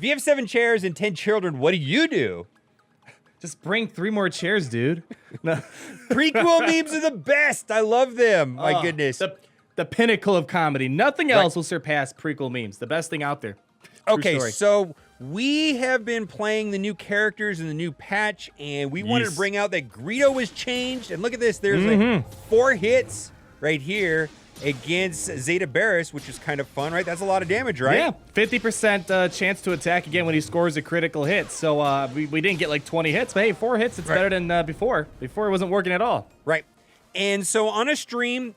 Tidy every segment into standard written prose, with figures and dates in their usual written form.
If you have 7 chairs and 10 children, what do? Just bring 3 more chairs, dude. No. Prequel memes are the best. I love them. My goodness. The pinnacle of comedy. Nothing else will surpass prequel memes. The best thing out there. Okay, so we have been playing the new characters in the new patch, and we wanted to bring out that Greedo was changed. And look at this. There's like 4 hits right here against Zeta Barris, which is kind of fun, right? That's a lot of damage, right? Yeah, 50% chance to attack again when he scores a critical hit. So we didn't get like 20 hits, but hey, 4 hits, it's better than before. Before it wasn't working at all. Right. And so on a stream,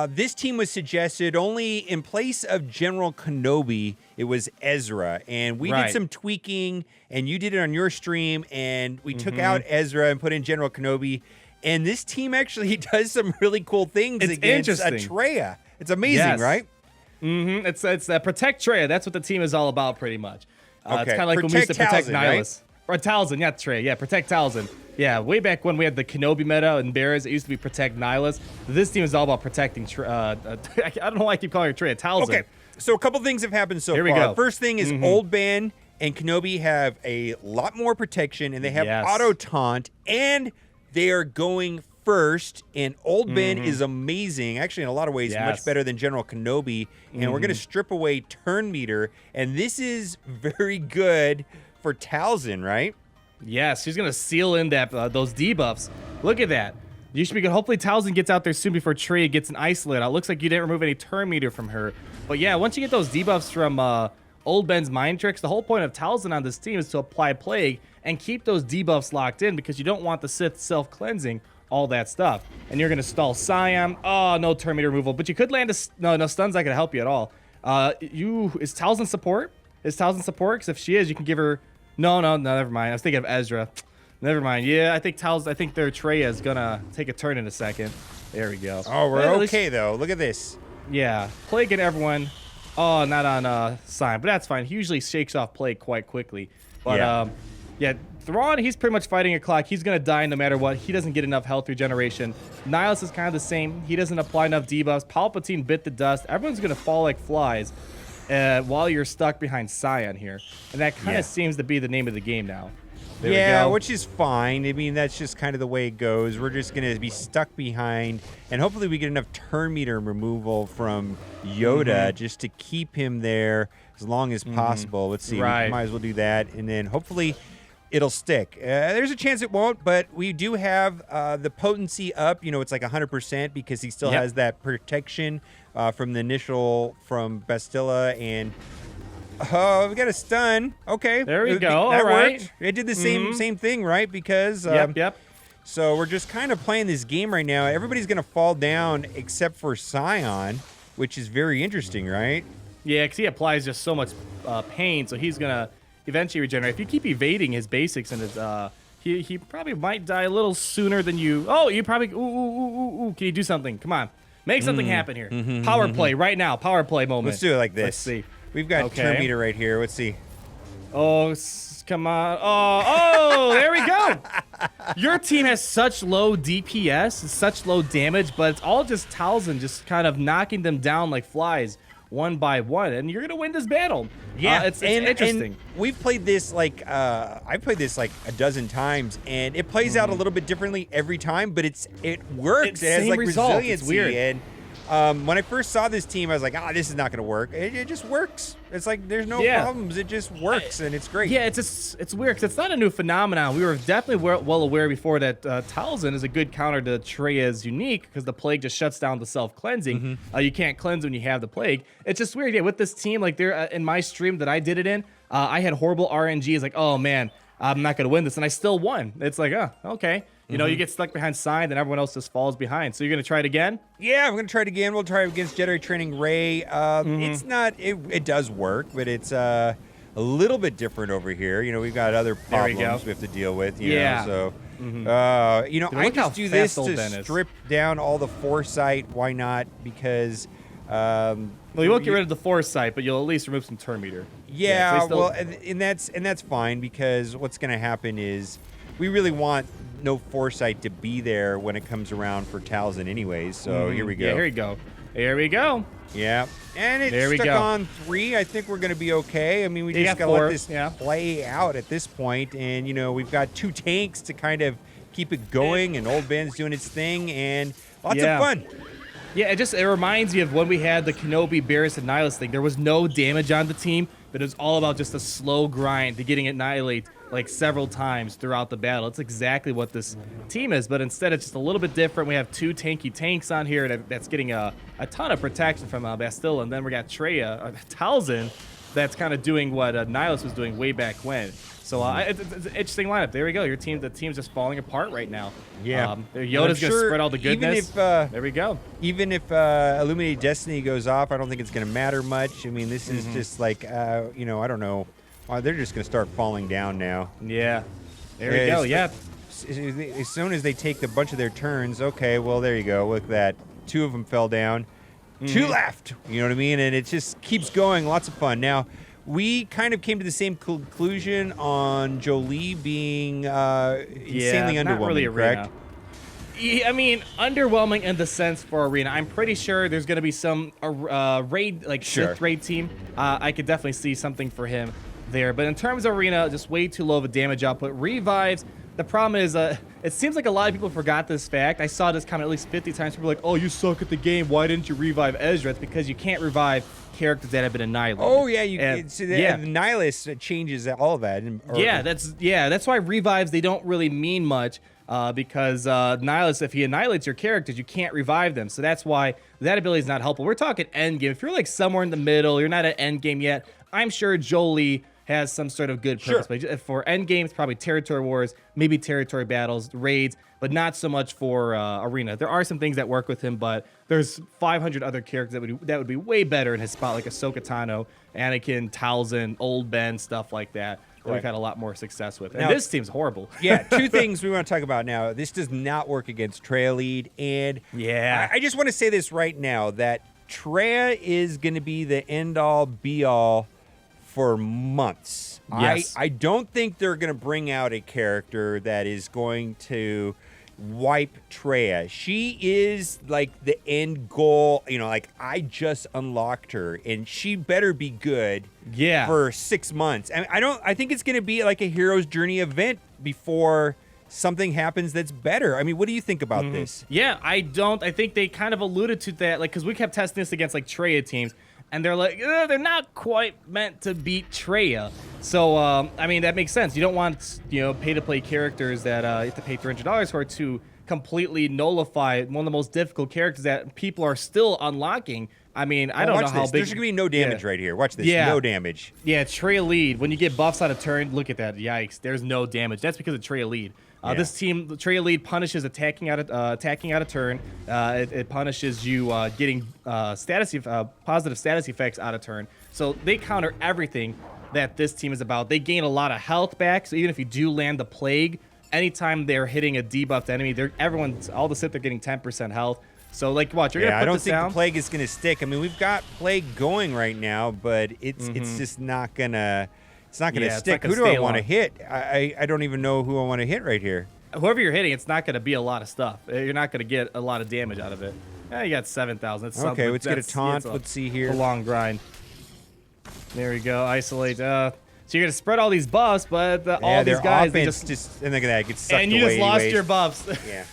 this team was suggested only in place of General Kenobi, it was Ezra. And we did some tweaking, and you did it on your stream, and we took out Ezra and put in General Kenobi. And this team actually does some really cool things against Atreya. It's amazing, right? It's protect Traya. That's what the team is all about, pretty much. Okay. It's kind of like when we used to protect Talzin, Nihilus. Right? Or Talzin, not Traya. Yeah, protect Talzin. Yeah, way back when we had the Kenobi meta and Barris, it used to be protect Nihilus. This team is all about protecting I don't know why I keep calling her Traya. Talzin. Okay, so a couple things have happened so far. Here we go. First thing is Old Ben and Kenobi have a lot more protection, and they have auto taunt, and they are going first, and Old Ben is amazing. Actually, in a lot of ways, much better than General Kenobi. And we're going to strip away turn meter, and this is very good for Talzin, right? Yes, she's going to seal in that those debuffs. Look at that. You should be good. Hopefully, Talzin gets out there soon before Trey gets an isolate out. Looks like you didn't remove any turn meter from her. But yeah, once you get those debuffs from Old Ben's mind tricks, the whole point of Talzin on this team is to apply Plague and keep those debuffs locked in, because you don't want the Sith self-cleansing, all that stuff. And you're going to stall Siam. Oh, no turn meter removal. But you could land a... No, stun's not going to help you at all. Is Talzin support? Is Talzin support? Because if she is, you can give her... No, never mind. I was thinking of Ezra. Never mind. Yeah, I think their Atreya is going to take a turn in a second. There we go. Oh, we're okay, though. Look at this. Yeah, plaguing everyone. Oh, not on Siam, but that's fine. He usually shakes off Plague quite quickly. But, yeah, Thrawn, he's pretty much fighting a clock. He's going to die no matter what. He doesn't get enough health regeneration. Nihilus is kind of the same. He doesn't apply enough debuffs. Palpatine bit the dust. Everyone's going to fall like flies while you're stuck behind Sion here. And that kind of seems to be the name of the game now. There we go. Which is fine. I mean, that's just kind of the way it goes. We're just going to be stuck behind, and hopefully we get enough turn meter removal from Yoda just to keep him there as long as possible. Let's see. We might as well do that, and then hopefully it'll stick. There's a chance it won't, but we do have the potency up. You know, it's like 100% because he still has that protection from the initial from Bastila, and oh, we got a stun. Okay, there we go. That all right, worked. It did the same thing, right? Because So we're just kind of playing this game right now. Everybody's gonna fall down except for Sion, which is very interesting, right? Yeah, because he applies just so much pain, so he's gonna eventually regenerate. If you keep evading his basics and his he probably might die a little sooner than you. Oh, you probably ooh. Can you do something? Come on, make something happen here. Power play right now. Power play moment. Let's do it like this. Let's see. We've got turn meter right here. Let's see. Oh, come on. Oh, there we go. Your team has such low DPS, such low damage, but it's all just Talzin just kind of knocking them down like flies one by one, and you're gonna win this battle. Yeah, it's interesting. And we've played this like I've played this like a dozen times, and it plays out a little bit differently every time, but it works. It has like resiliency. It's weird. And when I first saw this team, I was like, this is not going to work. It just works. It's like there's no problems. It just works, and it's great. Yeah, it's weird because it's not a new phenomenon. We were definitely well aware before that Talzin is a good counter to Atreya's unique because the Plague just shuts down the self-cleansing. You can't cleanse when you have the Plague. It's just weird. Yeah, with this team, like in my stream that I did it in, I had horrible RNG. It's like, oh, man, I'm not going to win this, and I still won. It's like, okay. You know, you get stuck behind Sign, and everyone else just falls behind. So you're going to try it again? Yeah, I'm going to try it again. We'll try it against Jedi Training Rey. It's not, it does work, but it's a little bit different over here. You know, we've got other problems we have to deal with. You know, so, you know, I just do this to strip down all the foresight. Why not? Because... well, you won't get rid of the foresight, but you'll at least remove some turn meter. Yeah, well, and that's fine because what's going to happen is we really want no foresight to be there when it comes around for Talzin anyways. So here we go. Yeah, here you go. There we go. Yeah. And it's There we stuck go. on 3. I think we're going to be okay. I mean, we You just got got to let 4, this yeah. play out at this point. And, we've got 2 tanks to kind of keep it going. And Old Ben's doing its thing. And lots of fun. Yeah, it reminds me of when we had the Kenobi, Barris, and Nihilus thing. There was no damage on the team, but it was all about just a slow grind to getting Annihilate like several times throughout the battle. It's exactly what this team is, but instead it's just a little bit different. We have 2 tanky tanks on here that's getting a ton of protection from Bastila, and then we got Talzin that's kind of doing what Nihilus was doing way back when. So it's an interesting lineup. There we go. The team's just falling apart right now. Yeah. Yoda's going to spread all the goodness. There we go. Even if Illuminated Destiny goes off, I don't think it's going to matter much. I mean, this is just like, I don't know. They're just going to start falling down now. Yeah. There we go. Yeah. As soon as they take a bunch of their turns, okay, well, there you go. Look at that. 2 of them fell down. 2 left. You know what I mean? And it just keeps going. Lots of fun. Now, we kind of came to the same conclusion on Jolie being insanely underwhelming, not really correct? I mean, underwhelming in the sense for Arena. I'm pretty sure there's going to be some raid, like Sith raid team. I could definitely see something for him there. But in terms of Arena, just way too low of a damage output. Revives, the problem is, it seems like a lot of people forgot this fact. I saw this comment at least 50 times. People were like, oh, you suck at the game. Why didn't you revive Ezra? It's because you can't revive characters that have been annihilated. Oh, yeah. The Nihilus changes all of that. That's why revives, they don't really mean much. Because Nihilus, if he annihilates your characters, you can't revive them. So that's why that ability is not helpful. We're talking end game. If you're like somewhere in the middle, you're not at end game yet, I'm sure Jolie has some sort of good purpose. But for end games, probably territory wars, maybe territory battles, raids, but not so much for Arena. There are some things that work with him, but there's 500 other characters that would be way better in his spot, like Ahsoka Tano, Anakin, Talzin, Old Ben, stuff like that. We've had a lot more success with. And this team's horrible. Yeah, 2 things we want to talk about now. This does not work against Traya lead. And I just want to say this right now, that Traya is going to be the end-all, be-all for months. Yes. I don't think they're going to bring out a character that is going to wipe Traya. She is like the end goal. Like I just unlocked her, and she better be good. Yeah. For 6 months. I think it's going to be like a hero's journey event before something happens that's better. I mean, what do you think about this? Yeah, I think they kind of alluded to that, like, because we kept testing this against like Traya teams, and they're like, they're not quite meant to beat Traya. So, I mean, that makes sense. You don't want, pay-to-play characters that you have to pay $300 for to completely nullify one of the most difficult characters that people are still unlocking. I mean, I don't know how big... There's going to be no damage right here. Watch this. No damage. Yeah, Traya lead. When you get buffs on a turn, look at that. Yikes. There's no damage. That's because of Traya lead. This team, the Traya lead, punishes attacking out a turn. It punishes you getting positive status effects out of turn. So they counter everything that this team is about. They gain a lot of health back. So even if you do land the plague, anytime they're hitting a debuffed enemy, all the Sith are getting 10% health. So, like, watch. You're gonna put I don't this think down. the plague is going to stick. I mean, we've got plague going right now, but it's just not gonna. It's not going to stick. Who do I want to hit? I don't even know who I want to hit right here. Whoever you're hitting, it's not going to be a lot of stuff. You're not going to get a lot of damage out of it. You got 7,000. Okay, let's get a taunt. Let's see here. A long grind. There we go. Isolate. So you're going to spread all these buffs, but all these guys, they just and look at that, it gets sucked away. And you just lost your buffs. Yeah.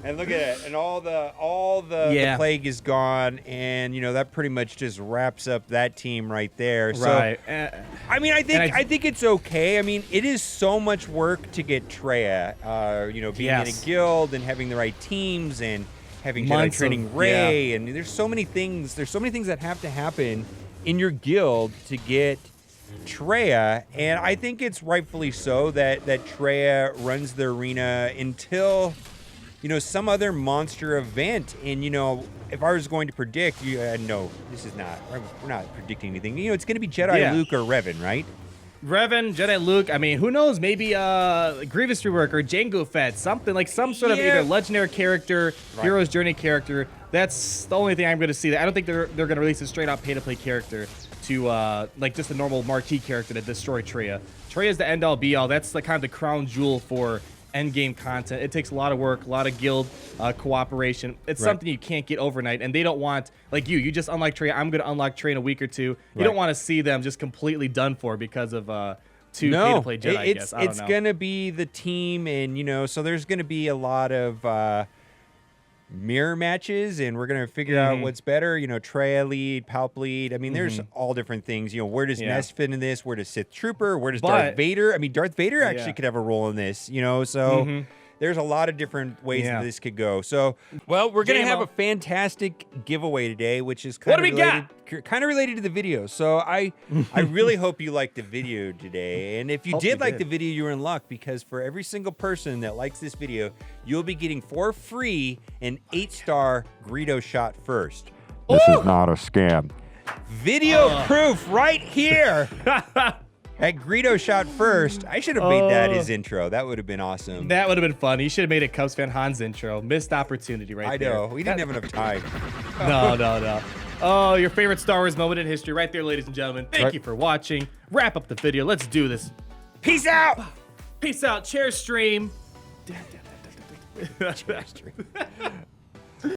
And look at it, and all the plague is gone, and that pretty much just wraps up that team right there. So, right. I mean, I think it's okay. I mean, it is so much work to get Traya. Being in a guild and having the right teams and having Jedi training Rey, and there's so many things. There's so many things that have to happen in your guild to get Traya, and I think it's rightfully so that Traya runs the arena until some other monster event. And if I was going to predict, no, this is not. We're not predicting anything. It's going to be Jedi Luke or Revan, right? Revan, Jedi Luke. I mean, who knows? Maybe Grievous Rework or Jango Fett, something like some sort of either legendary character, hero's journey character. That's the only thing I'm going to see. I don't think they're going to release a straight out pay-to-play character to like just a normal marquee character to destroy Traya. Traya is the end all be all. That's the kind of the crown jewel for end game content. It takes a lot of work, a lot of guild cooperation. It's something you can't get overnight, and they don't want, like you just unlock Trey. I'm going to unlock Trey in a week or two. You don't want to see them just completely done for because of two pay-to-play Jedi, I guess. It's going to be the team, and, so there's going to be a lot of mirror matches, and we're going to figure out what's better. Trey lead, Palp lead. I mean, there's all different things. Where does Ness fit in this? Where does Sith Trooper? Where does Darth Vader? I mean, Darth Vader actually could have a role in this, so... There's a lot of different ways that this could go. So, well, we're going to have a fantastic giveaway today, which is kind of related to the video. So I really hope you liked the video today. And if you did like the video, you're in luck, because for every single person that likes this video, you'll be getting for free an 8-star Greedo shot first. This is not a scam. Video proof right here. At Greedo shot first. I should have made that his intro. That would have been awesome. That would have been fun. You should have made it Cubs fan Han's intro. Missed opportunity right there. I know. We didn't have enough time. No. Oh, your favorite Star Wars moment in history right there, ladies and gentlemen. Thank you for watching. Wrap up the video. Let's do this. Peace out. Peace out. Chair stream. Chair stream.